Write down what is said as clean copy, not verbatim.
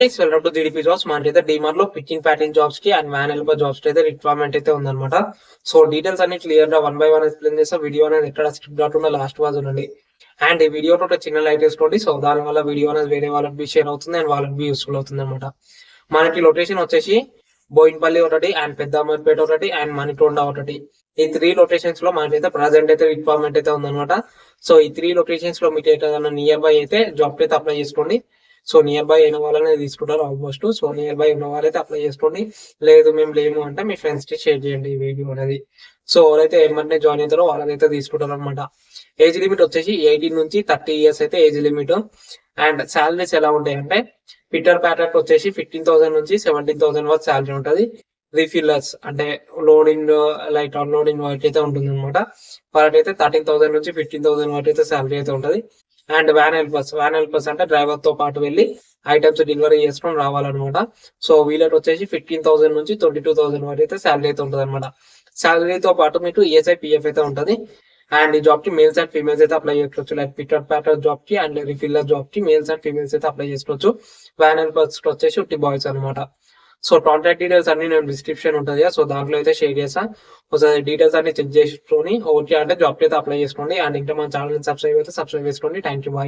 Guys welcome to GDP jobs. మనకైతే డీమార్ లో picking packing jobs కి అండ్ వ్యాన్ హెల్పర్ జాబ్స్ కి అయితే రిక్వైర్మెంట్ అయితే ఉందన్నమాట. సో డీటెయిల్స్ అన్ని క్లియర్ గా 1 by 1 ఎక్స్ప్లెయిన్ చేస్తా. వీడియో అనేది ఎక్కడ స్కిప్ కాకుండా లాస్ట్ వరకు చూడండి. అండ్ ఈ వీడియో ఒక చిన్న లైక్ వేసుకోండి. సో దాని వల్ల వీడియో అనేది వేరే వాళ్ళకి బి షేర్ అవుతుంది అండ్ వాళ్ళకి బి యూస్ఫుల్ అవుతుంది అనమాట. మనకి లొకేషన్ వచ్చేసి బోయిన్పల్లి ఒకటి అండ్ పెద్ద అమర్పేట ఒకటి అండ్ మణికొండ ఒకటి. ఈ 3 లొకేషన్స్ లో మనకైతే ప్రజెంట్ అయితే రిక్వైర్మెంట్ అయితే ఉందన్నమాట. సో ఈ 3 లొకేషన్స్ లో మీకు ఏదైనా నియర్ బై అయితే జాబ్ అయితే అప్లై చేసుకోండి. సో నియర్ బై అయిన వాళ్ళనే తీసుకుంటారు ఆల్మోస్ట్. సో నియర్ బై ఉన్న వాళ్ళైతే అప్లై చేసుకోండి. లేదు మేము లేము అంటే మీ ఫ్రెండ్స్ కి షేర్ చేయండి ఈ వీడియో అనేది. సో ఎవరైతే ఏమంటే జాయిన్ అవుతారో వాళ్ళనైతే తీసుకుంటారు అనమాట. ఏజ్ లిమిట్ వచ్చేసి 18 నుంచి 30 ఇయర్స్ అయితే ఏజ్ లిమిట్. అండ్ శాలరీస్ ఎలా ఉంటాయి అంటే పిటర్ ప్యాటర్న్ వచ్చేసి 15,000 నుంచి 17,000 వరకు శాలరీ ఉంటుంది. రీఫిల్లర్స్ అంటే లోడింగ్ లైక్ అన్లోడింగ్ వరకు అయితే ఉంటుంది అనమాట. వాళ్ళకైతే 13,000 నుంచి 15,000 వరకు అయితే శాలరీ అయితే ఉంటుంది. అండ్ వ్యాన్ హెల్పర్స్ అంటే డ్రైవర్ తో పాటు వెళ్ళి ఐటమ్స్ డెలివరీ చేసుకొని రావాలన్నమాట. సో వీళ్ళకి వచ్చేసి 15,000 నుంచి 22,000 వరకు అయితే శాలరీ అయితే ఉంటుంది అనమాట. శాలరీతో పాటు మీకు ఈఎస్ఐ పిఎఫ్ అయితే ఉంటుంది. అండ్ ఈ జాబ్ కి మేల్స్ అండ్ ఫీమేల్స్ అయితే అప్లై చేసుకోవచ్చు. లైక్ పికర్ ప్యాటర్ జాబ్ కి అండ్ రిఫిల్లర్ జాబ్ కి మేల్స్ అండ్ ఫీమేల్స్ అయితే అప్లై చేసుకోవచ్చు. వ్యాన్ హెల్పర్స్ వచ్చేసి ఉట్టి బాయ్స్ అనమాట. సో కాంటాక్ట్ డీటెయిల్స్ అన్ని నేను డిస్క్రిప్షన్ ఉంటుంది. సో దాంట్లో అయితే షేర్ చేస్తాను. ఒకసారి డీటెయిల్స్ అన్ని చెక్ చేసుకొని ఓకే అంటే జాబ్ అయితే అప్లై చేసుకోండి. అండ్ ఇంకా మన ఛానల్ సబ్స్క్రైబ్ అయితే సబ్స్క్రైబ్ చేసుకోండి. Thank you, bye.